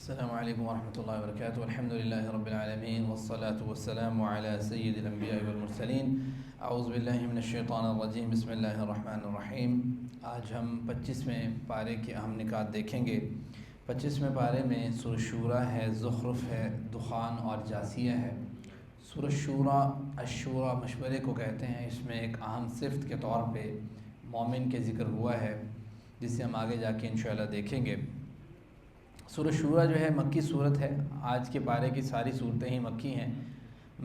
السلام علیکم ورحمۃ اللہ وبرکاتہ الحمد للہ رب العالمین والصلاة والسلام علی سید الانبیاء والمرسلین اعوذ باللہ من الشیطان الرجیم بسم اللہ الرحمن الرحیم۔ آج ہم 25ویں پارے کے اہم نکات دیکھیں گے۔ 25ویں پارے میں سورہ شورا ہے، زخرف ہے، دخان اور جاسیہ ہے۔ سورہ شورا الشورا مشورے کو کہتے ہیں۔ اس میں ایک اہم صفت کے طور پہ مومن کے ذکر ہوا ہے، جسے ہم آگے جا کے انشاءاللہ دیکھیں گے۔ سورہ شورا جو ہے مکی صورت ہے۔ آج کے پارے کی ساری صورتیں ہی مکی ہیں،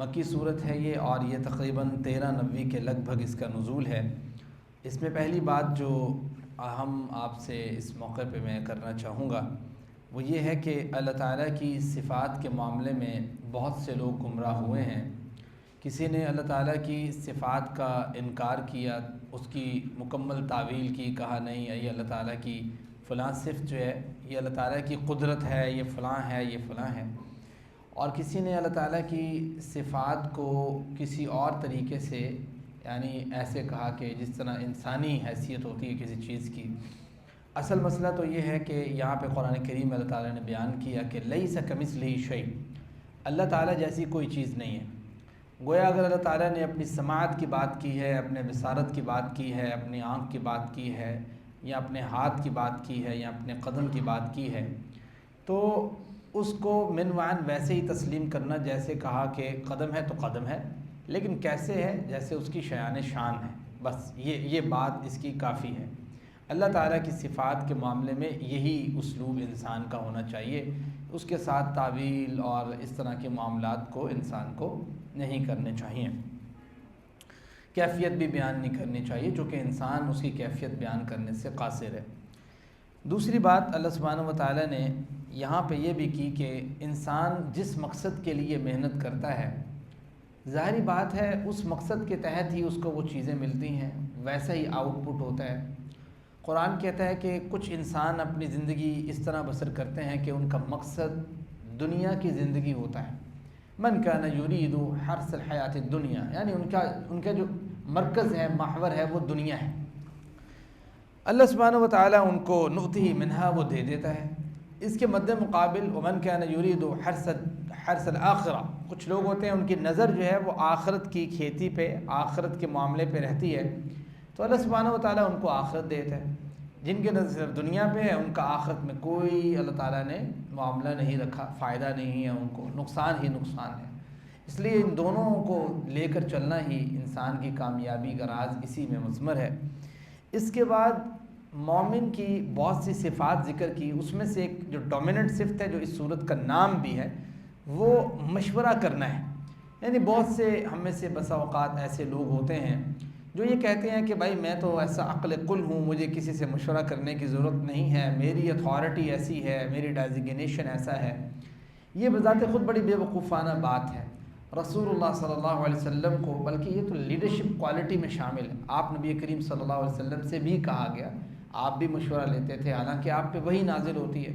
مکی صورت ہے یہ، اور یہ تقریباً 1390 کے لگ بھگ اس کا نزول ہے۔ اس میں پہلی بات جو ہم آپ سے اس موقع پہ میں کرنا چاہوں گا وہ یہ ہے کہ اللہ تعالیٰ کی صفات کے معاملے میں بہت سے لوگ گمراہ ہوئے ہیں۔ کسی نے اللہ تعالیٰ کی صفات کا انکار کیا، اس کی مکمل تعویل کی، کہا نہیں یہ اللہ تعالیٰ کی فلاں صفت جو ہے یہ اللہ تعالیٰ کی قدرت ہے، یہ فلاں ہے، یہ فلاں ہے۔ اور کسی نے اللہ تعالیٰ کی صفات کو کسی اور طریقے سے یعنی ایسے کہا کہ جس طرح انسانی حیثیت ہوتی ہے کسی چیز کی۔ اصل مسئلہ تو یہ ہے کہ یہاں پہ قرآن کریم میں اللہ تعالیٰ نے بیان کیا کہ لیس کمثلہ شیء، اللہ تعالیٰ جیسی کوئی چیز نہیں ہے۔ گویا اگر اللہ تعالیٰ نے اپنی سماعت کی بات کی ہے، اپنے بصارت کی بات کی ہے، اپنی آنکھ کی بات کی ہے، یا اپنے ہاتھ کی بات کی ہے، یا اپنے قدم کی بات کی ہے، تو اس کو من وعن ویسے ہی تسلیم کرنا جیسے کہا کہ قدم ہے تو قدم ہے، لیکن کیسے ہے جیسے اس کی شایان شان ہے، بس یہ بات اس کی کافی ہے۔ اللہ تعالیٰ کی صفات کے معاملے میں یہی اسلوب انسان کا ہونا چاہیے، اس کے ساتھ تعویل اور اس طرح کے معاملات کو انسان کو نہیں کرنے چاہیے، کیفیت بھی بیان نہیں کرنی چاہیے، چونکہ انسان اس کی کیفیت بیان کرنے سے قاصر ہے۔ دوسری بات اللہ سبحانہ و تعالیٰ نے یہاں پہ یہ بھی کی کہ انسان جس مقصد کے لیے محنت کرتا ہے، ظاہری بات ہے اس مقصد کے تحت ہی اس کو وہ چیزیں ملتی ہیں، ویسا ہی آؤٹ پٹ ہوتا ہے۔ قرآن کہتا ہے کہ کچھ انسان اپنی زندگی اس طرح بسر کرتے ہیں کہ ان کا مقصد دنیا کی زندگی ہوتا ہے۔ من کان یرید حرث الحیات الدنیا، یعنی ان کا جو مرکز ہے، محور ہے، وہ دنیا ہے۔ اللہ سبحانہ و تعالیٰ ان کو نؤتہ منہا وہ دے دیتا ہے۔ اس کے مد مقابل ومن کان یرید حرث الآخرہ، کچھ لوگ ہوتے ہیں ان کی نظر جو ہے وہ آخرت کی کھیتی پہ، آخرت کے معاملے پہ رہتی ہے، تو اللہ سبحانہ و تعالیٰ ان کو آخرت دیتا ہے۔ جن کے نظر صرف دنیا پہ ہے، ان کا آخرت میں کوئی اللہ تعالیٰ نے معاملہ نہیں رکھا، فائدہ نہیں ہے، ان کو نقصان ہی نقصان ہے۔ اس لیے ان دونوں کو لے کر چلنا ہی انسان کی کامیابی کا راز اسی میں مضمر ہے۔ اس کے بعد مومن کی بہت سی صفات ذکر کی، اس میں سے ایک جو ڈومیننٹ صفت ہے جو اس صورت کا نام بھی ہے، وہ مشورہ کرنا ہے۔ یعنی بہت سے ہم میں سے بسا اوقات ایسے لوگ ہوتے ہیں جو یہ کہتے ہیں کہ بھائی میں تو ایسا عقل کل ہوں، مجھے کسی سے مشورہ کرنے کی ضرورت نہیں ہے، میری اتھارٹی ایسی ہے، میری ڈیزگنیشن ایسا ہے۔ یہ بذات خود بڑی بے وقوفانہ بات ہے۔ رسول اللہ صلی اللہ علیہ وسلم کو، بلکہ یہ تو لیڈرشپ کوالٹی میں شامل ہے، آپ نبی کریم صلی اللہ علیہ وسلم سے بھی کہا گیا، آپ بھی مشورہ لیتے تھے، حالانکہ آپ پہ وہی نازل ہوتی ہے۔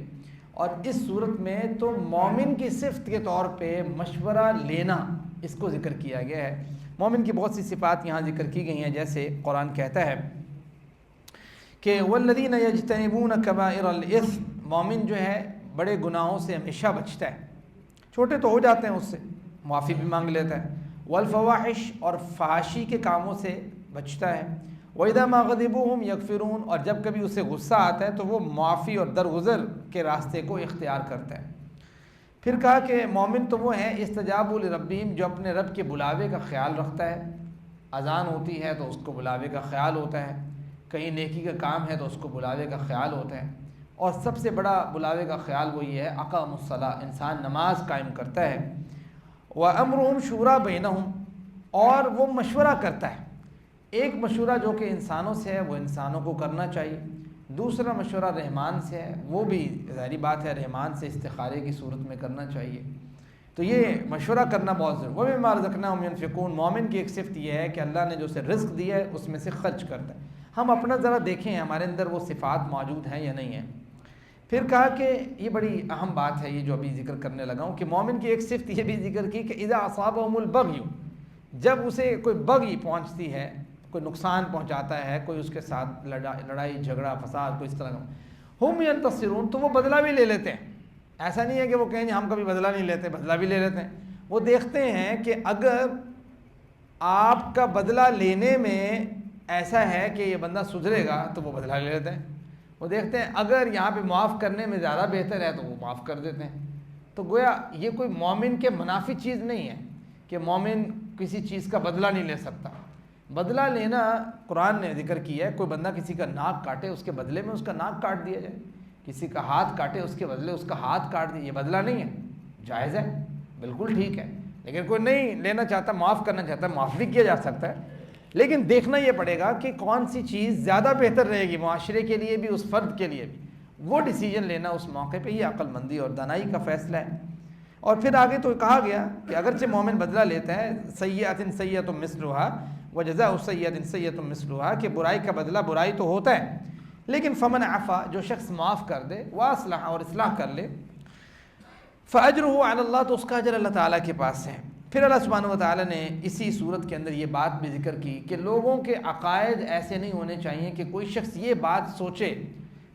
اور اس صورت میں تو مومن کی صفت کے طور پہ مشورہ لینا اس کو ذکر کیا گیا ہے۔ مومن کی بہت سی صفات یہاں ذکر کی گئی ہیں، جیسے قرآن کہتا ہے کہ والذین یجتنبون کبائر الاثم، مومن جو ہے بڑے گناہوں سے ہمیشہ بچتا ہے، چھوٹے تو ہو جاتے ہیں اس سے معافی بھی مانگ لیتا ہے، والفواحش، اور فحاشی کے کاموں سے بچتا ہے، وَإِذَا مَا غَضِبُوا هُمْ يَغْفِرُونَ، اور جب کبھی اسے غصہ آتا ہے تو وہ معافی اور درگزر کے راستے کو اختیار کرتا ہے۔ پھر کہا کہ مومن تو وہ ہیں استجابوا لربہم، جو اپنے رب کے بلاوے کا خیال رکھتا ہے، اذان ہوتی ہے تو اس کو بلاوے کا خیال ہوتا ہے، کہیں نیکی کا کام ہے تو اس کو بلاوے کا خیال ہوتا ہے، اور سب سے بڑا بلاوے کا خیال وہ یہ ہے اقام الصلاۃ، انسان نماز قائم کرتا ہے، وَأَمْرُهُمْ شُورَىٰ بَيْنَهُمْ، اور وہ مشورہ کرتا ہے۔ ایک مشورہ جو کہ انسانوں سے ہے وہ انسانوں کو کرنا چاہیے، دوسرا مشورہ رحمان سے ہے، وہ بھی ظاہری بات ہے رحمان سے استخارے کی صورت میں کرنا چاہیے۔ تو یہ مشورہ کرنا بہت ضروری ہے۔ وَمِمَّا رَزَقْنَاهُمْ يُنْفِقُونَ، مومن کی ایک صفت یہ ہے کہ اللہ نے جو اسے رزق دیا ہے اس میں سے خرچ کرتا ہے۔ ہم اپنا ذرا دیکھیں ہمارے اندر وہ صفات موجود ہیں یا نہیں ہیں۔ پھر کہا کہ یہ بڑی اہم بات ہے، یہ جو ابھی ذکر کرنے لگا ہوں، کہ مومن کی ایک صفت یہ بھی ذکر کی کہ اذا اصابهم البغی، جب اسے کوئی بغی پہنچتی ہے، کوئی نقصان پہنچاتا ہے، کوئی اس کے ساتھ لڑائی جھگڑا فساد کوئی اس طرح کا، ہم ینتصرون، تو وہ بدلہ بھی لے لیتے ہیں۔ ایسا نہیں ہے کہ وہ کہیں ہم کبھی بدلہ نہیں لیتے، بدلہ بھی لے لیتے ہیں. وہ دیکھتے ہیں کہ اگر آپ کا بدلہ لینے میں ایسا ہے کہ یہ بندہ سدھرے گا تو وہ بدلہ لے لیتے ہیں. وہ دیکھتے ہیں اگر یہاں پہ معاف کرنے میں زیادہ بہتر ہے تو وہ معاف کر دیتے ہیں. تو گویا یہ کوئی مومن کے منافی چیز نہیں ہے کہ مومن کسی چیز کا بدلہ نہیں لے سکتا. بدلہ لینا قرآن نے ذکر کیا ہے. کوئی بندہ کسی کا ناک کاٹے اس کے بدلے میں اس کا ناک کاٹ دیا جائے، کسی کا ہاتھ کاٹے اس کے بدلے اس کا ہاتھ کاٹ دیا. یہ بدلہ نہیں ہے، جائز ہے، بالکل ٹھیک ہے. لیکن کوئی نہیں لینا چاہتا، معاف کرنا چاہتا ہے، معاف بھی کیا جا سکتا ہے. لیکن دیکھنا یہ پڑے گا کہ کون سی چیز زیادہ بہتر رہے گی معاشرے کے لیے بھی، اس فرد کے لیے بھی. وہ ڈیسیجن لینا اس موقع پہ یہ عقل مندی اور دانائی کا فیصلہ ہے. اور پھر آگے تو کہا گیا کہ اگرچہ مومن بدلہ لیتا ہے، سیئۃ سیئۃ مثلھا وجزاء سیئۃ سیئۃ مثلھا، کہ برائی کا بدلہ برائی تو ہوتا ہے، لیکن فمن عفا، جو شخص معاف کر دے، واصلح، اور اصلاح کر لے، فاجرہ علی اللہ، تو اس کا اجر اللہ تعالیٰ کے پاس ہے. پھر اللہ سبحانہ و تعالیٰ نے اسی صورت کے اندر یہ بات بھی ذکر کی کہ لوگوں کے عقائد ایسے نہیں ہونے چاہیے کہ کوئی شخص یہ بات سوچے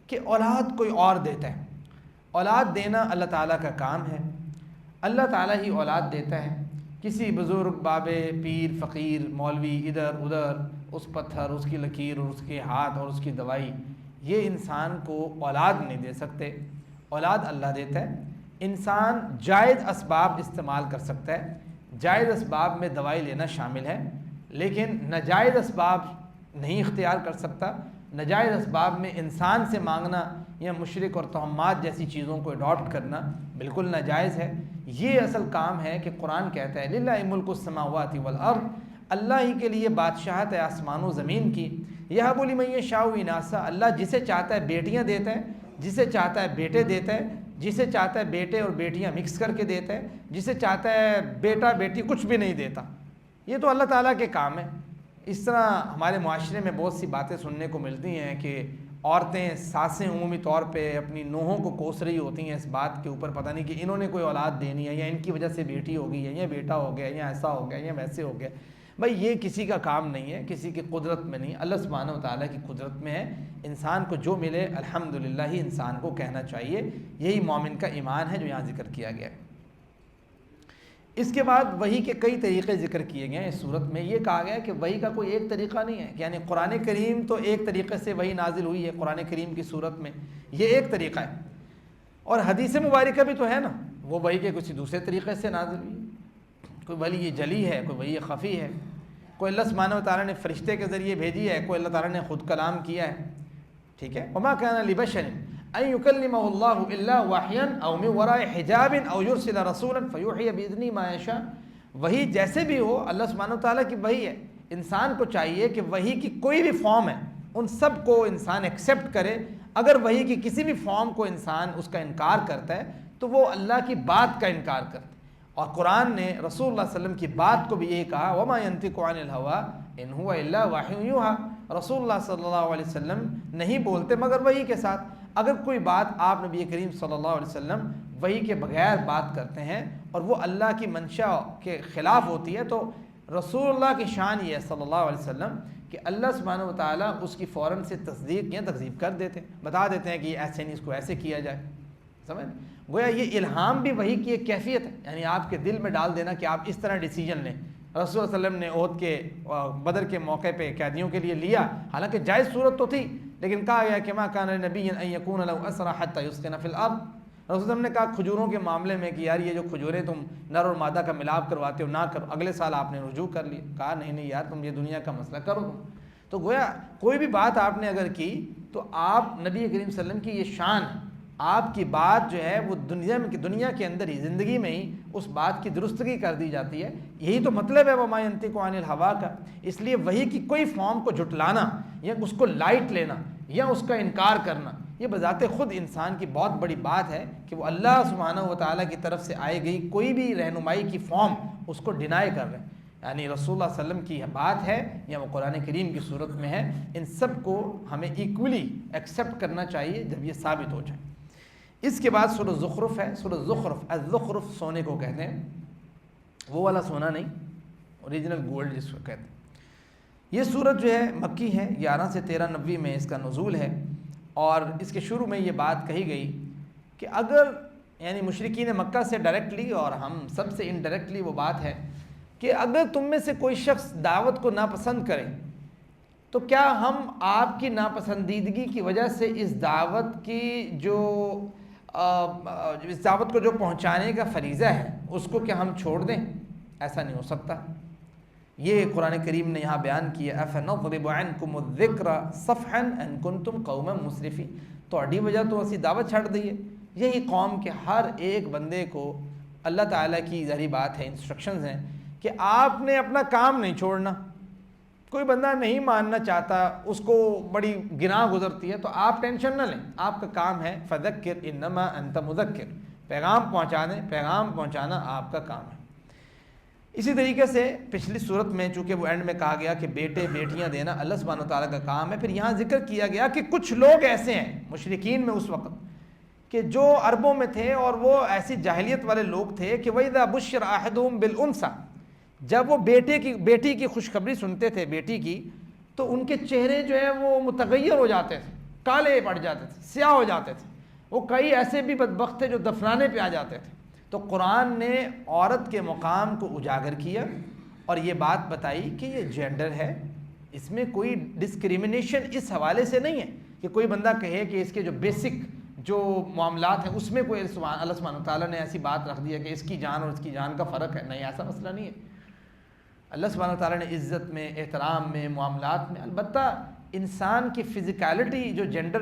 کہ اولاد کوئی اور دیتا ہے. اولاد دینا اللہ تعالیٰ کا کام ہے، اللہ تعالیٰ ہی اولاد دیتا ہے. کسی بزرگ، بابے، پیر، فقیر، مولوی، ادھر ادھر، اس پتھر، اس کی لکیر، اور اس کے ہاتھ، اور اس کی دوائی، یہ انسان کو اولاد نہیں دے سکتے. اولاد اللہ دیتا ہے. انسان جائز اسباب استعمال کر سکتا ہے، جائز اسباب میں دوائی لینا شامل ہے، لیکن ناجائز اسباب نہیں اختیار کر سکتا. ناجائز اسباب میں انسان سے مانگنا یا مشرک اور توہمات جیسی چیزوں کو اڈاپٹ کرنا بالکل ناجائز ہے. یہ اصل کام ہے کہ قرآن کہتا ہے للہ ملک السماوات والارض، اللہ ہی کے لیے بادشاہت ہے آسمان و زمین کی. یہب لمن یشاء اناثا، اللہ جسے چاہتا ہے بیٹیاں دیتا ہے، جسے چاہتا ہے بیٹے دیتا ہے، جسے چاہتا ہے بیٹے اور بیٹیاں مکس کر کے دیتا ہے، جسے چاہتا ہے بیٹا بیٹی کچھ بھی نہیں دیتا. یہ تو اللہ تعالیٰ کے کام ہے. اس طرح ہمارے معاشرے میں بہت سی باتیں سننے کو ملتی ہیں کہ عورتیں، ساسیں عمومی طور پہ اپنی نوحوں کو کوس رہی ہوتی ہیں اس بات کے اوپر، پتہ نہیں کہ انہوں نے کوئی اولاد دینی ہے، یا ان کی وجہ سے بیٹی ہو گئی ہے، یا بیٹا ہو گیا، یا ایسا ہو گیا، یا ویسے ہو گیا. بھائی یہ کسی کا کام نہیں ہے، کسی کی قدرت میں نہیں، اللہ سبحانہ و تعالیٰ کی قدرت میں ہے. انسان کو جو ملے الحمدللہ ہی انسان کو کہنا چاہیے. یہی مومن کا ایمان ہے جو یہاں ذکر کیا گیا ہے. اس کے بعد وحی کے کئی طریقے ذکر کیے گئے ہیں. اس صورت میں یہ کہا گیا ہے کہ وحی کا کوئی ایک طریقہ نہیں ہے، یعنی قرآن کریم تو ایک طریقے سے وحی نازل ہوئی ہے قرآن کریم کی صورت میں، یہ ایک طریقہ ہے. اور حدیث مبارکہ بھی تو ہے نا، وہ وحی کے کسی دوسرے طریقے سے نازل ہوئی. کوئی وحی یہ جلی ہے، کوئی وحی خفی ہے، کوئی اللہ سبحانہ و تعالیٰ نے فرشتے کے ذریعے بھیجی ہے، کوئی اللہ تعالیٰ نے خود کلام کیا ہے. ٹھیک ہے. وما كان لبشر ان يكلمه الله الا وحيا او من وراء حجاب او يرسل رسولا فيوحي باذنه ما يشاء. وہی جیسے بھی ہو اللہ سبحانہ و تعالیٰ کی وحی ہے. انسان کو چاہیے کہ وحی کی کوئی بھی فارم ہے ان سب کو انسان ایکسیپٹ کرے. اگر وحی کی کسی بھی فارم کو انسان اس کا انکار کرتا ہے تو وہ اللہ کی بات کا انکار کرتا ہے. اور قرآن نے رسول اللہ صلی اللہ علیہ وسلم کی بات کو بھی یہی کہا وما ينطق عن الهوى ان هو الا وحی یوحى. رسول اللہ صلی اللہ علیہ وسلم نہیں بولتے مگر وحی کے ساتھ. اگر کوئی بات آپ نبی کریم صلی اللہ علیہ وسلم وحی کے بغیر بات کرتے ہیں اور وہ اللہ کی منشا کے خلاف ہوتی ہے تو رسول اللہ کی شان یہ ہے صلی اللہ علیہ وسلم کہ اللہ سبحانہ و تعالیٰ اس کی فوراً سے تصدیق یا تکذیب کر دیتے ہیں، بتا دیتے ہیں کہ یہ ایسے نہیں، اس کو ایسے کیا جائے. سمجھ گویا یہ الہام بھی وحی کی ایک کیفیت ہے، یعنی آپ کے دل میں ڈال دینا کہ آپ اس طرح ڈیسیجن لیں. رسول اللہ علیہ وسلم نے احد کے بدر کے موقع پہ قیدیوں کے لیے لیا، حالانکہ جائز صورت تو تھی، لیکن کہا گیا کہ ما کان لنبی ان یکون له اسرى حتى يسكن في الارض. رسول اللہ نے کہا کھجوروں کے معاملے میں کہ یار یہ جو کھجوریں تم نر اور مادہ کا ملاپ کرواتے ہو نہ کرو. اگلے سال آپ نے رجوع کر لیا، کہا نہیں یار تم یہ دنیا کا مسئلہ کرو تم. تو گویا کوئی بھی بات آپ نے اگر کی تو آپ نبی کریم صلی اللہ علیہ وسلم کی یہ شان ہے، آپ کی بات جو ہے وہ دنیا کے اندر ہی، زندگی میں ہی اس بات کی درستگی کر دی جاتی ہے. یہی تو مطلب ہے وما ينطق عن الهوى کا. اس لیے وحی کی کوئی فارم کو جھٹلانا یا اس کو لائٹ لینا یا اس کا انکار کرنا یہ بذات خود انسان کی بہت بڑی بات ہے کہ وہ اللہ سبحانہ و تعالیٰ کی طرف سے آئی گئی کوئی بھی رہنمائی کی فارم اس کو ڈینائی کر رہے ہیں. یعنی رسول اللہ صلی اللہ علیہ وسلم کی بات ہے یا وہ قرآن کریم کی صورت میں ہے، ان سب کو ہمیں ایکولی ایکسیپٹ کرنا چاہیے جب یہ ثابت ہو جائے. اس کے بعد سورہ زخرف ہے. سورہ زخرف، الزخرف سونے کو کہتے ہیں، وہ والا سونا نہیں، اوریجنل گولڈ جس کو کہتے ہیں. یہ سورت جو ہے مکی ہے، 11 سے 13 نبوی میں اس کا نزول ہے. اور اس کے شروع میں یہ بات کہی گئی کہ اگر یعنی مشرکین مکہ سے ڈائریکٹلی اور ہم سب سے انڈائریکٹلی وہ بات ہے کہ اگر تم میں سے کوئی شخص دعوت کو ناپسند کرے تو کیا ہم آپ کی ناپسندیدگی کی وجہ سے اس دعوت کو جو پہنچانے کا فریضہ ہے اس کو کیا ہم چھوڑ دیں؟ ایسا نہیں ہو سکتا۔ یہ قرآن کریم نے یہاں بیان کیا أَفَنَضْرِبُ عَنْكُمُ الذِّكْرَ صَفْحًا أَن كُنْتُمْ قَوْمًا مُسْرِفِينَ، تہاڈی وجہ تو اسی دعوت چھڈ دئیے۔ یہی قوم کے ہر ایک بندے کو اللہ تعالیٰ کی ظاہری بات ہے، انسٹرکشنز ہیں کہ آپ نے اپنا کام نہیں چھوڑنا۔ کوئی بندہ نہیں ماننا چاہتا، اس کو بڑی گناہ گزرتی ہے، تو آپ ٹینشن نہ لیں، آپ کا کام ہے فَذَكِّرْ إِنَّمَا أَنْتَ مُذَكِّرْ، پیغام پہنچا دیں، پیغام پہنچانا آپ کا کام ہے۔ اسی طریقے سے پچھلی صورت میں چونکہ وہ اینڈ میں کہا گیا کہ بیٹے بیٹیاں دینا اللہ سبحانہ وتعالیٰ کا کام ہے، پھر یہاں ذکر کیا گیا کہ کچھ لوگ ایسے ہیں مشرکین میں اس وقت کہ جو عربوں میں تھے اور وہ ایسی جاہلیت والے لوگ تھے کہ وَإِذَا بُشِّرَ أَحَدُهُم بِالْأُنثىٰ، جب وہ بیٹی کی خوشخبری سنتے تھے بیٹی کی، تو ان کے چہرے جو ہے وہ متغیر ہو جاتے تھے، کالے پڑ جاتے تھے، سیاہ ہو جاتے تھے۔ وہ کئی ایسے بھی بدبخت تھے جو دفنانے پہ آ جاتے تھے۔ تو قرآن نے عورت کے مقام کو اجاگر کیا اور یہ بات بتائی کہ یہ جینڈر ہے، اس میں کوئی ڈسکریمنیشن اس حوالے سے نہیں ہے کہ کوئی بندہ کہے کہ اس کے جو بیسک جو معاملات ہیں اس میں کوئی اللہ سبحانہ وتعالیٰ نے ایسی بات رکھ دی ہے کہ اس کی جان اور اس کی جان کا فرق ہے۔ نہیں، ایسا مسئلہ نہیں ہے۔ اللہ سبحانہ وتعالیٰ نے عزت میں، احترام میں، معاملات میں، البتہ انسان کی فزیکالٹی جو جینڈر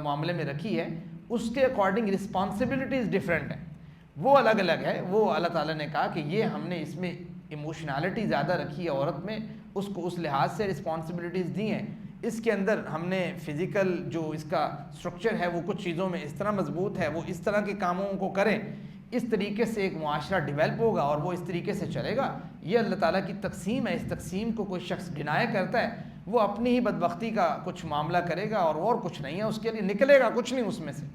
معاملے میں رکھی ہے اس کے اکارڈنگ رسپانسبلٹیز ڈیفرنٹ ہیں، وہ الگ الگ ہے۔ وہ اللہ تعالیٰ نے کہا کہ یہ ہم نے اس میں ایموشنالٹی زیادہ رکھی ہے عورت میں، اس کو اس لحاظ سے رسپانسبلٹیز دی ہیں۔ اس کے اندر ہم نے فزیکل جو اس کا اسٹرکچر ہے وہ کچھ چیزوں میں اس طرح مضبوط ہے، وہ اس طرح کے کاموں کو کریں، اس طریقے سے ایک معاشرہ ڈیولپ ہوگا اور وہ اس طریقے سے چلے گا۔ یہ اللہ تعالیٰ کی تقسیم ہے۔ اس تقسیم کو کوئی شخص ڈینائی کرتا ہے، وہ اپنی ہی بدبختی کا کچھ معاملہ کرے گا اور کچھ نہیں ہے، اس کے لیے نکلے گا کچھ نہیں اس میں سے۔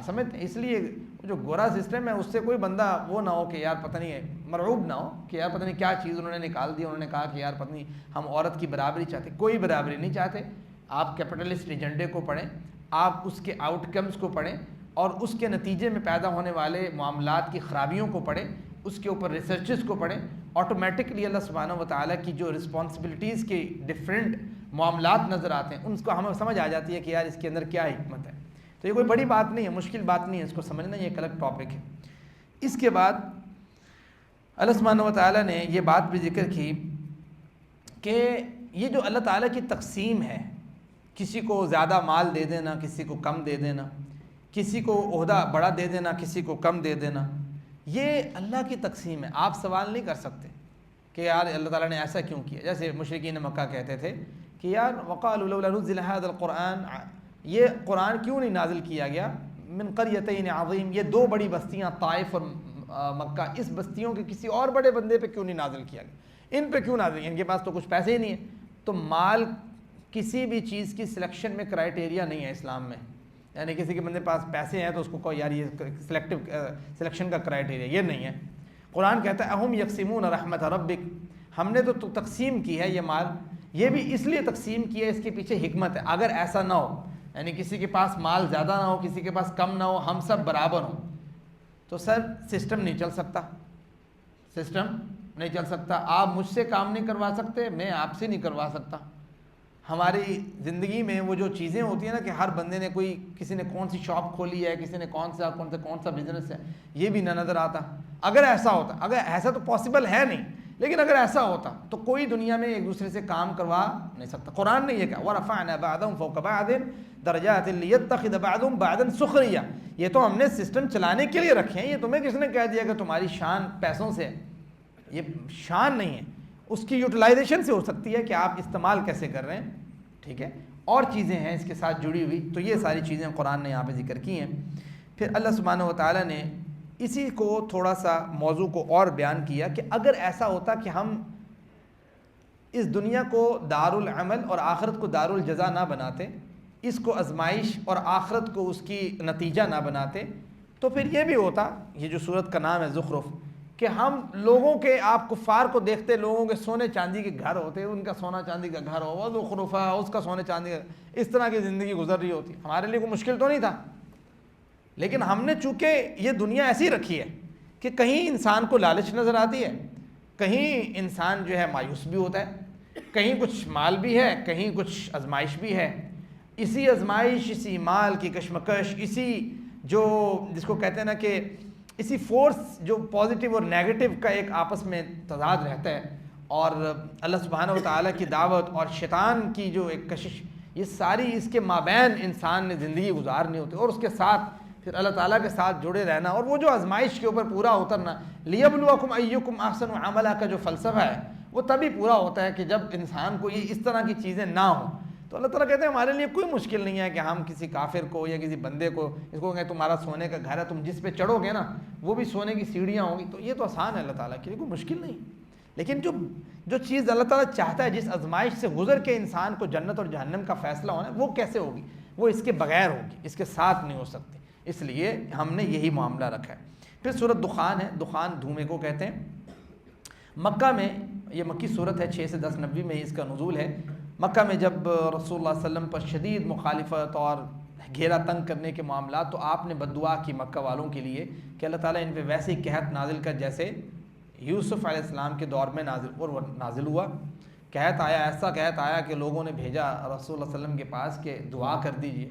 سمجھتے ہیں؟ اس لیے جو گورا سسٹم ہے اس سے کوئی بندہ وہ نہ ہو کہ یار پتہ نہیں ہے، مرعوب نہ ہو کہ یار پتہ نہیں کیا چیز انہوں نے نکال دی، انہوں نے کہا کہ یار پتہ نہیں ہم عورت کی برابری چاہتے۔ کوئی برابری نہیں چاہتے۔ آپ کیپٹلسٹ ایجنڈے کو پڑھیں، آپ اس کے آؤٹ کمز کو پڑھیں اور اس کے نتیجے میں پیدا ہونے والے معاملات کی خرابیوں کو پڑھیں، اس کے اوپر ریسرچز کو پڑھیں، آٹومیٹکلی اللہ سبحانہ وتعالیٰ کی جو رسپانسبلٹیز کے ڈفرینٹ معاملات نظر آتے ہیں ان کو ہمیں سمجھ آ جاتی ہے کہ یار اس کے اندر کیا حکمت ہے۔ تو یہ کوئی بڑی بات نہیں ہے، مشکل بات نہیں ہے اس کو سمجھنا، یہ ایک الگ ٹاپک ہے۔ اس کے بعد اللہ سبحانہ وتعالیٰ نے یہ بات بھی ذکر کی کہ یہ جو اللہ تعالیٰ کی تقسیم ہے، کسی کو زیادہ مال دے دینا، کسی کو کم دے دینا، کسی کو عہدہ بڑا دے دینا، کسی کو کم دے دینا، یہ اللہ کی تقسیم ہے۔ آپ سوال نہیں کر سکتے کہ یار اللہ تعالیٰ نے ایسا کیوں کیا۔ جیسے مشرکین مکہ کہتے تھے کہ یار وقالوا لولا نزل هذا القرآن، یہ قرآن کیوں نہیں نازل کیا گیا من قریتین عظیم، یہ دو بڑی بستیاں طائف اور مکہ، اس بستیوں کے کسی اور بڑے بندے پہ کیوں نہیں نازل کیا گیا، ان پہ کیوں نازل کیا، ان کے پاس تو کچھ پیسے ہی نہیں ہیں۔ تو مال کسی بھی چیز کی سلیکشن میں کرائٹیریا نہیں ہے اسلام میں، یعنی کسی کے بندے پاس پیسے ہیں تو اس کو کوئی یار یہ سلیکشن کا کرائٹیریا یہ نہیں ہے۔ قرآن کہتا ہے اہم یقسمون رحمت ربک، ہم نے تو تقسیم کی ہے یہ مال، یہ بھی اس لیے تقسیم کی ہے، اس کے پیچھے حکمت ہے۔ اگر ایسا نہ ہو، یعنی کسی کے پاس مال زیادہ نہ ہو، کسی کے پاس کم نہ ہو، ہم سب برابر ہوں، تو سر سسٹم نہیں چل سکتا، سسٹم نہیں چل سکتا۔ آپ مجھ سے کام نہیں کروا سکتے، میں آپ سے نہیں کروا سکتا۔ ہماری زندگی میں وہ جو چیزیں ہوتی ہیں نا کہ ہر بندے نے کسی نے کون سی شاپ کھولی ہے، کسی نے کون سا بزنس ہے، یہ بھی نہ نظر آتا۔ اگر ایسا ہوتا، اگر ایسا تو پاسبل ہے نہیں، لیکن اگر ایسا ہوتا تو کوئی دنیا میں ایک دوسرے سے کام کروا نہیں سکتا۔ قرآن نے یہ کہا وَرَفَعْنَا بَعْضَهُمْ فَوْقَ بَعْضٍ دَرَجَاتٍ لِيَتَّخِذَ بَعْضُهُم بَعْضًا سُخْرِيًّا، یہ تو ہم نے سسٹم چلانے کے لیے رکھے ہیں، یہ تمہیں کس نے کہہ دیا کہ تمہاری شان پیسوں سے ہے؟ یہ شان نہیں ہے، اس کی یوٹیلائزیشن سے ہو سکتی ہے کہ آپ استعمال کیسے کر رہے ہیں، ٹھیک ہے، اور چیزیں ہیں اس کے ساتھ جڑی ہوئی۔ تو یہ ساری چیزیں قرآن نے یہاں پہ ذکر کی ہیں۔ پھر اللہ سبحانہ وتعالیٰ نے اسی کو تھوڑا سا موضوع کو اور بیان کیا کہ اگر ایسا ہوتا کہ ہم اس دنیا کو دار العمل اور آخرت کو دار الجزا نہ بناتے، اس کو آزمائش اور آخرت کو اس کی نتیجہ نہ بناتے، تو پھر یہ بھی ہوتا، یہ جو صورت کا نام ہے زخرف، کہ ہم لوگوں کے، آپ کفار کو دیکھتے، لوگوں کے سونے چاندی کے گھر ہوتے، ان کا سونا چاندی کا گھر ہو، وہ زخرفہ، اس کا سونے چاندی کا، اس طرح کی زندگی گزر رہی ہوتی، ہمارے لیے کوئی مشکل تو نہیں تھا۔ لیکن ہم نے چونکہ یہ دنیا ایسی رکھی ہے کہ کہیں انسان کو لالچ نظر آتی ہے، کہیں انسان جو ہے مایوس بھی ہوتا ہے، کہیں کچھ مال بھی ہے، کہیں کچھ آزمائش بھی ہے. اسی آزمائش، اسی مال کی کشمکش، اسی جو جس کو کہتے ہیں نا کہ اسی فورس جو پازیٹیو اور نیگیٹو کا ایک آپس میں تضاد رہتا ہے، اور اللہ سبحانہ و تعالیٰ کی دعوت اور شیطان کی جو ایک کشش، یہ ساری اس کے مابین انسان نے زندگی گزارنی ہوتی ہے، اور اس کے ساتھ پھر اللہ تعالیٰ کے ساتھ جڑے رہنا، اور وہ جو آزمائش کے اوپر پورا اترنا، لیبلوکم ایکم احسن عملا کا جو فلسفہ ہے وہ تبھی پورا ہوتا ہے کہ جب انسان کو یہ اس طرح کی چیزیں نہ ہوں. تو اللہ تعالیٰ کہتے ہیں ہمارے لیے کوئی مشکل نہیں ہے کہ ہم کسی کافر کو یا کسی بندے کو اس کو کہیں تمہارا سونے کا گھر ہے، تم جس پہ چڑھو گے نا وہ بھی سونے کی سیڑھیاں ہوں گی. تو یہ تو آسان ہے اللہ تعالیٰ کے لیے، کوئی مشکل نہیں. لیکن جو چیز اللہ تعالیٰ چاہتا ہے، جس آزمائش سے گزر کے انسان کو جنت اور جہنم کا فیصلہ ہونا ہے، وہ کیسے ہوگی؟ وہ اس کے بغیر ہوگی، اس کے ساتھ نہیں ہو سکتی. اس لیے ہم نے یہی معاملہ رکھا ہے. پھر سورۃ دخان ہے، دخان دھوئیں کو کہتے ہیں. مکہ میں یہ مکی صورت ہے، 6 سے 10 نبوی میں اس کا نزول ہے. مکہ میں جب رسول اللہ صلی اللہ علیہ وسلم پر شدید مخالفت اور گھیرا تنگ کرنے کے معاملات، تو آپ نے بد دعا کی مکہ والوں کے لیے کہ اللہ تعالیٰ ان پہ ویسے ہی قحط نازل کر جیسے یوسف علیہ السلام کے دور میں نازل، اور وہ نازل ہوا. قحط آیا، ایسا قحط آیا کہ لوگوں نے بھیجا رسول اللہ صلی اللہ علیہ وسلم کے پاس کہ دعا کر دیجئے.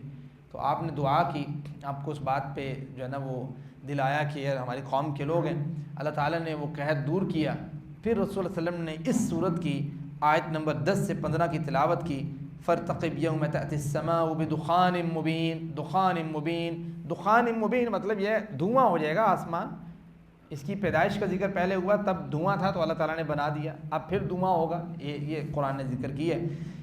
تو آپ نے دعا کی، آپ کو اس بات پہ جو ہے نا وہ دلایا کہ یار ہماری قوم کے لوگ ہیں. اللہ تعالیٰ نے وہ قحط دور کیا. پھر رسول اللہ صلی اللہ علیہ وسلم نے اس صورت کی آیت نمبر 10 سے 15 کی تلاوت کی. فارتقب یوم تأتی السماء بدخان مبین. دخان مبین، دخان مبین مطلب یہ دھواں ہو جائے گا آسمان. اس کی پیدائش کا ذکر پہلے ہوا، تب دھواں تھا تو اللہ تعالیٰ نے بنا دیا، اب پھر دھواں ہوگا. یہ قرآن نے ذکر کی ہے.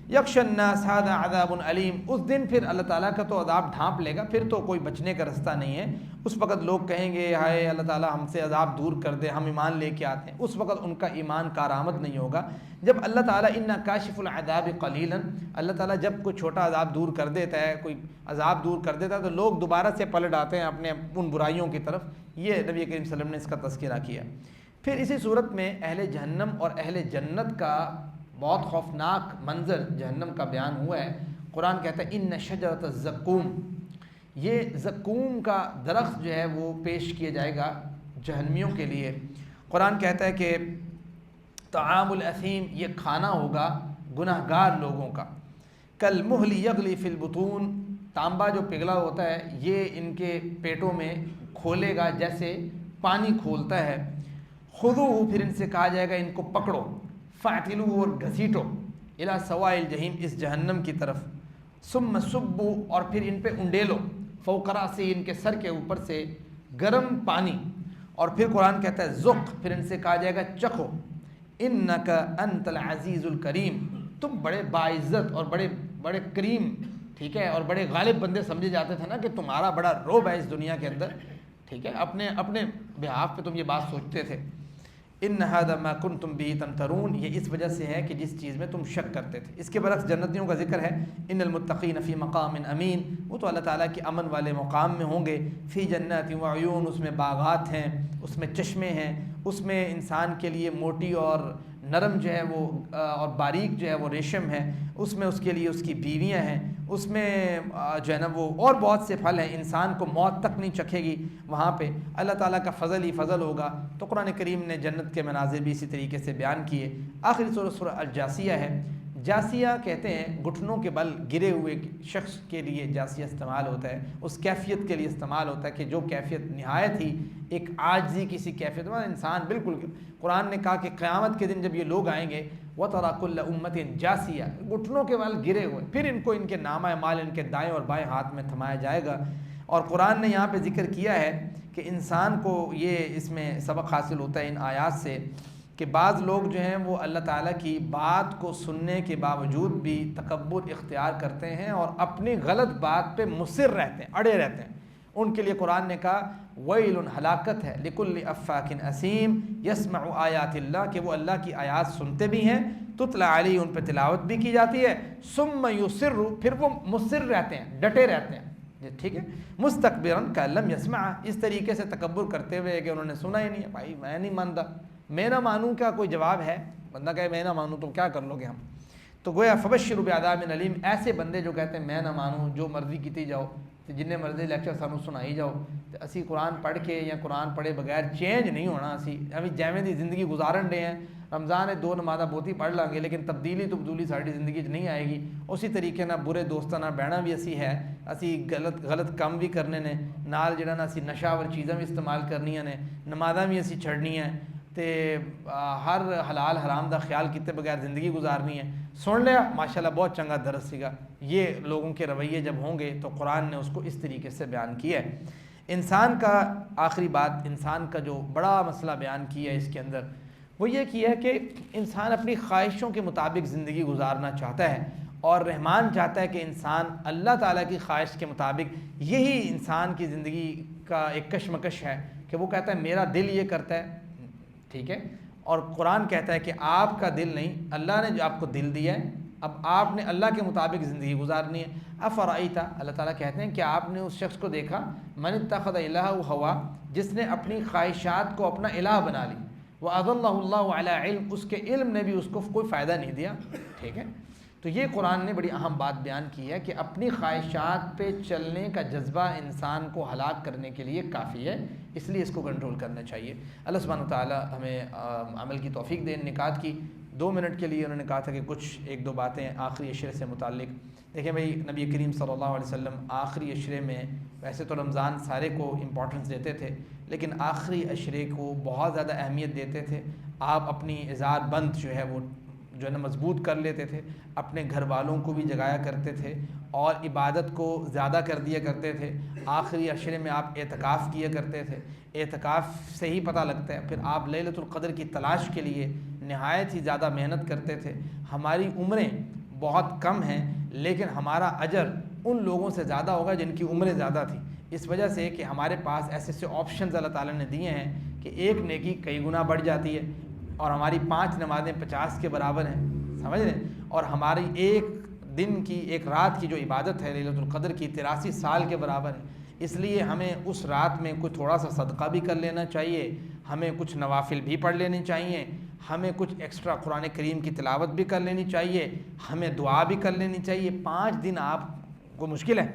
یخشی الناس ھذا عذاب علیم. اس دن پھر اللہ تعالیٰ کا تو عذاب ڈھانپ لے گا، پھر تو کوئی بچنے کا رستہ نہیں ہے. اس وقت لوگ کہیں گے ہائے اللہ تعالیٰ ہم سے عذاب دور کر دے، ہم ایمان لے کے آتے ہیں. اس وقت ان کا ایمان کارآمد نہیں ہوگا. جب اللہ تعالیٰ انا کاشف العذاب قلیلا، اللہ تعالیٰ جب کوئی چھوٹا عذاب دور کر دیتا ہے، کوئی عذاب دور کر دیتا ہے، تو لوگ دوبارہ سے پلٹ آتے ہیں اپنے ان برائیوں کی طرف. یہ نبی کریم صلی اللہ علیہ وسلم نے اس کا تذکرہ کیا. پھر اسی صورت میں اہل جہنم اور اہل جنت کا بہت خوفناک منظر جہنم کا بیان ہوا ہے. قرآن کہتا ہے ان شجرۃ الزقوم، یہ زقوم کا درخت جو ہے وہ پیش کیا جائے گا جہنمیوں کے لیے. قرآن کہتا ہے کہ طعام الاثیم، یہ کھانا ہوگا گناہ گار لوگوں کا. کالمہل یغلی فی البطون، تانبا جو پگھلا ہوتا ہے یہ ان کے پیٹوں میں کھولے گا جیسے پانی کھولتا ہے. خذوہ، پھر ان سے کہا جائے گا ان کو پکڑو. فاعتلوہ، اور گھسیٹو. الی سواء الجحیم، اس جہنم کی طرف. ثم صبوا، اور پھر ان پہ انڈیلو. فوق رأسہ، ان کے سر کے اوپر سے گرم پانی. اور پھر قرآن کہتا ہے ذق، پھر ان سے کہا جائے گا چکھو. انک انت العزیز الکریم، تم بڑے باعزت اور بڑے کریم، ٹھیک ہے، اور بڑے غالب بندے سمجھے جاتے تھے نا کہ تمہارا بڑا رعب ہے اس دنیا کے اندر، ٹھیک ہے، اپنے بہاف پہ تم یہ بات سوچتے تھے. ان ھذا ما کنتم به تمترون، یہ اس وجہ سے ہے کہ جس چیز میں تم شک کرتے تھے. اس کے برعکس جنتیوں کا ذکر ہے ان المتقین فی مقام امین، وہ تو اللہ تعالیٰ کے امن والے مقام میں ہوں گے. فی جنات وعیون، اس میں باغات ہیں، اس میں چشمے ہیں، اس میں انسان کے لیے موٹی اور نرم جو ہے وہ اور باریک جو ہے وہ ریشم ہے، اس میں اس کے لیے اس کی بیویاں ہیں، اس میں جو ہے نا وہ اور بہت سے پھل ہیں. انسان کو موت تک نہیں چکھے گی وہاں پہ، اللہ تعالیٰ کا فضل ہی فضل ہوگا. تو قرآن کریم نے جنت کے مناظر بھی اسی طریقے سے بیان کیے. آخری سورہ الجاسیہ ہے. جاسیہ کہتے ہیں گھٹنوں کے بل گرے ہوئے شخص کے لیے جاسیہ استعمال ہوتا ہے، اس کیفیت کے لیے استعمال ہوتا ہے کہ جو کیفیت نہایت ہی ایک عاجزی کسی کیفیت میں انسان بالکل. قرآن نے کہا کہ قیامت کے دن جب یہ لوگ آئیں گے وَتَرَى كُلَّ أُمَّةٍ جَاسِيَةٍ، گھٹنوں کے بل گرے ہوئے، پھر ان کو ان کے نامہ اعمال ان کے دائیں اور بائیں ہاتھ میں تھمایا جائے گا. اور قرآن نے یہاں پہ ذکر کیا ہے کہ انسان کو یہ اس میں سبق حاصل ہوتا ہے ان آیات سے کہ بعض لوگ جو ہیں وہ اللہ تعالیٰ کی بات کو سننے کے باوجود بھی تکبر اختیار کرتے ہیں اور اپنی غلط بات پہ مصر رہتے ہیں، اڑے رہتے ہیں. ان کے لیے قرآن نے کہا ویل، ہلاکت ہے، لکل افاک اثیم یسمع آیات اللہ، کہ وہ اللہ کی آیات سنتے بھی ہیں، تتلا علیہ، ان پہ تلاوت بھی کی جاتی ہے، ثم یصر، پھر وہ مصر رہتے ہیں، ڈٹے رہتے ہیں، ٹھیک ہے، مستکبرا کأن لم یسمع، اس طریقے سے تکبر کرتے ہوئے کہ انہوں نے سنا ہی نہیں ہے. بھائی میں نہیں مانتا، میں نہ مانوں کا کوئی جواب ہے؟ بندہ کہے میں نہ مانوں تو کیا کر لو گے ہم؟ تو گویا فبشر بعذاب علیم، ایسے بندے جو کہتے ہیں میں نہ مانوں جو مرضی کیتی جاؤ، تو جن مرضی لیکچر سانوں سنائی جاؤ تو اسی قرآن پڑھ کے یا قرآن پڑھے بغیر چینج نہیں ہونا. اسی ابھی جیویں دی زندگی گزارن ڈے ہیں, رمضان ہے 2 نمازاں بہت ہی پڑھ لیں گے لیکن تبدیلی ساری زندگی نہیں آئے گی. اسی طریقے نہ برے دوستاں نہ بہنا بھی اسی ہے, اسی غلط کام بھی کرنے نے, نال جڑا نا اسی نشاور چیزاں بھی استعمال کرنیاں نے, نمازاں بھی اسی چھڑنیاں تے ہر حلال حرام دا خیال کیتے بغیر زندگی گزارنی ہے. سن لیا ماشاءاللہ بہت چنگا درس سیگا. یہ لوگوں کے رویے جب ہوں گے تو قرآن نے اس کو اس طریقے سے بیان کیا ہے. انسان کا آخری بات, انسان کا جو بڑا مسئلہ بیان کیا ہے اس کے اندر, وہ یہ کیا ہے کہ انسان اپنی خواہشوں کے مطابق زندگی گزارنا چاہتا ہے, اور رحمان چاہتا ہے کہ انسان اللہ تعالیٰ کی خواہش کے مطابق, یہی انسان کی زندگی کا ایک کشمکش ہے کہ وہ کہتا ہے میرا دل یہ کرتا ہے, ٹھیک ہے, اور قرآن کہتا ہے کہ آپ کا دل نہیں, اللہ نے جو آپ کو دل دیا ہے, اب آپ نے اللہ کے مطابق زندگی گزارنی ہے. افرأیت, اللہ تعالیٰ کہتے ہیں کہ آپ نے اس شخص کو دیکھا, من اتخذ الہہ ہوا, جس نے اپنی خواہشات کو اپنا الہ بنا لی, وَأَضَلَّهُ اللَّهُ عَلَىٰ عِلْمٍ, اس کے علم نے بھی اس کو کوئی فائدہ نہیں دیا. ٹھیک ہے, تو یہ قرآن نے بڑی اہم بات بیان کی ہے کہ اپنی خواہشات پہ چلنے کا جذبہ انسان کو ہلاک کرنے کے لیے کافی ہے, اس لیے اس کو کنٹرول کرنا چاہیے. اللہ سبحانہ وتعالیٰ ہمیں عمل کی توفیق دے. نکات کی 2 منٹ کے لیے انہوں نے کہا تھا کہ کچھ 1-2 باتیں آخری عشرے سے متعلق. دیکھیں بھائی, نبی کریم صلی اللہ علیہ وسلم آخری عشرے میں, ویسے تو رمضان سارے کو امپورٹنس دیتے تھے لیکن آخری عشرے کو بہت زیادہ اہمیت دیتے تھے. آپ اپنی ازار بند جو ہے وہ جو ہے نا مضبوط کر لیتے تھے, اپنے گھر والوں کو بھی جگایا کرتے تھے اور عبادت کو زیادہ کر دیا کرتے تھے. آخری عشرے میں آپ اعتکاف کیا کرتے تھے, اعتکاف سے ہی پتہ لگتا ہے. پھر آپ لیلۃ القدر کی تلاش کے لیے نہایت ہی زیادہ محنت کرتے تھے. ہماری عمریں بہت کم ہیں لیکن ہمارا اجر ان لوگوں سے زیادہ ہوگا جن کی عمریں زیادہ تھیں, اس وجہ سے کہ ہمارے پاس ایسے آپشنز اللہ تعالیٰ نے دیے ہیں کہ ایک نیکی کئی گنا بڑھ جاتی ہے, اور ہماری 5 نمازیں 50 کے برابر ہیں, سمجھ رہے ہیں, اور ہماری ایک دن کی, ایک رات کی جو عبادت ہے لیلۃ القدر کی 83 سال کے برابر ہے. اس لیے ہمیں اس رات میں کوئی تھوڑا سا صدقہ بھی کر لینا چاہیے, ہمیں کچھ نوافل بھی پڑھ لینے چاہیے, ہمیں کچھ ایکسٹرا قرآن کریم کی تلاوت بھی کر لینی چاہیے, ہمیں دعا بھی کر لینی چاہیے. 5 دن آپ کو مشکل ہے,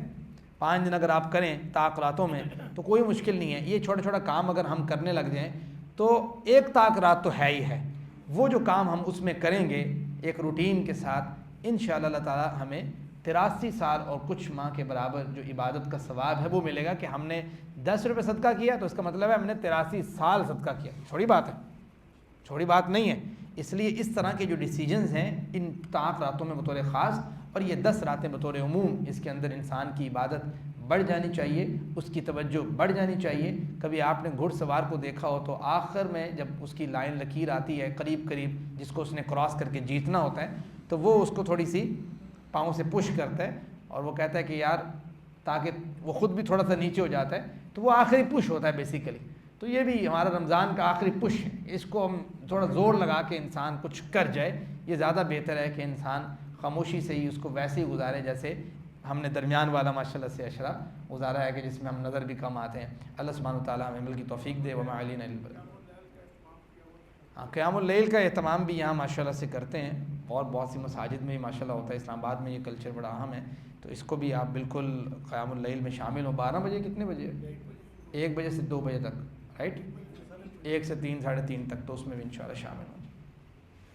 5 دن اگر آپ کریں طاق راتوں میں تو کوئی مشکل نہیں ہے. یہ چھوٹا کام اگر ہم کرنے لگ جائیں تو ایک طاق رات تو ہے ہی ہے. وہ جو کام ہم اس میں کریں گے ایک روٹین کے ساتھ, انشاءاللہ اللہ تعالیٰ ہمیں 83 سال اور کچھ ماہ کے برابر جو عبادت کا ثواب ہے وہ ملے گا. کہ ہم نے 10 روپے صدقہ کیا تو اس کا مطلب ہے ہم نے 83 سال صدقہ کیا. چھوڑی بات ہے, چھوڑی بات نہیں ہے. اس لیے اس طرح کے جو ڈیسیجنز ہیں ان طاق راتوں میں بطور خاص, اور یہ 10 راتیں بطور عموم, اس کے اندر انسان کی عبادت بڑھ جانی چاہیے, اس کی توجہ بڑھ جانی چاہیے. کبھی آپ نے گھڑ سوار کو دیکھا ہو تو آخر میں جب اس کی لائن لکیر آتی ہے قریب جس کو اس نے کراس کر کے جیتنا ہوتا ہے, تو وہ اس کو تھوڑی سی پاؤں سے پش کرتا ہے اور وہ کہتا ہے کہ یار, تاکہ وہ خود بھی تھوڑا سا نیچے ہو جاتا ہے, تو وہ آخری پش ہوتا ہے بیسیکلی. تو یہ بھی ہمارا رمضان کا آخری پش ہے, اس کو ہم تھوڑا زور لگا کے انسان کچھ کر جائے. یہ زیادہ بہتر ہے کہ انسان خاموشی سے ہی اس کو ویسے ہی گزارے جیسے ہم نے درمیان والا ماشاءاللہ سے عشرہ گزارا ہے کہ جس میں ہم نظر بھی کم آتے ہیں. اللہ سبحانہ وتعالیٰ ہمیں عمل کی توفیق دے. وما علینا الا البلاغ. ہاں, قیام اللیل کا اہتمام بھی یہاں ماشاءاللہ سے کرتے ہیں, اور بہت سی مساجد میں بھی ماشاءاللہ ہوتا ہے. اسلام آباد میں یہ کلچر بڑا اہم ہے, تو اس کو بھی آپ بالکل قیام اللیل میں شامل ہوں. 12 بجے کتنے بجے؟ 1 بجے سے 2 بجے تک, رائٹ, 1 سے 3 ساڑھے 3 تک, تو اس میں بھی انشاءاللہ شامل ہوں.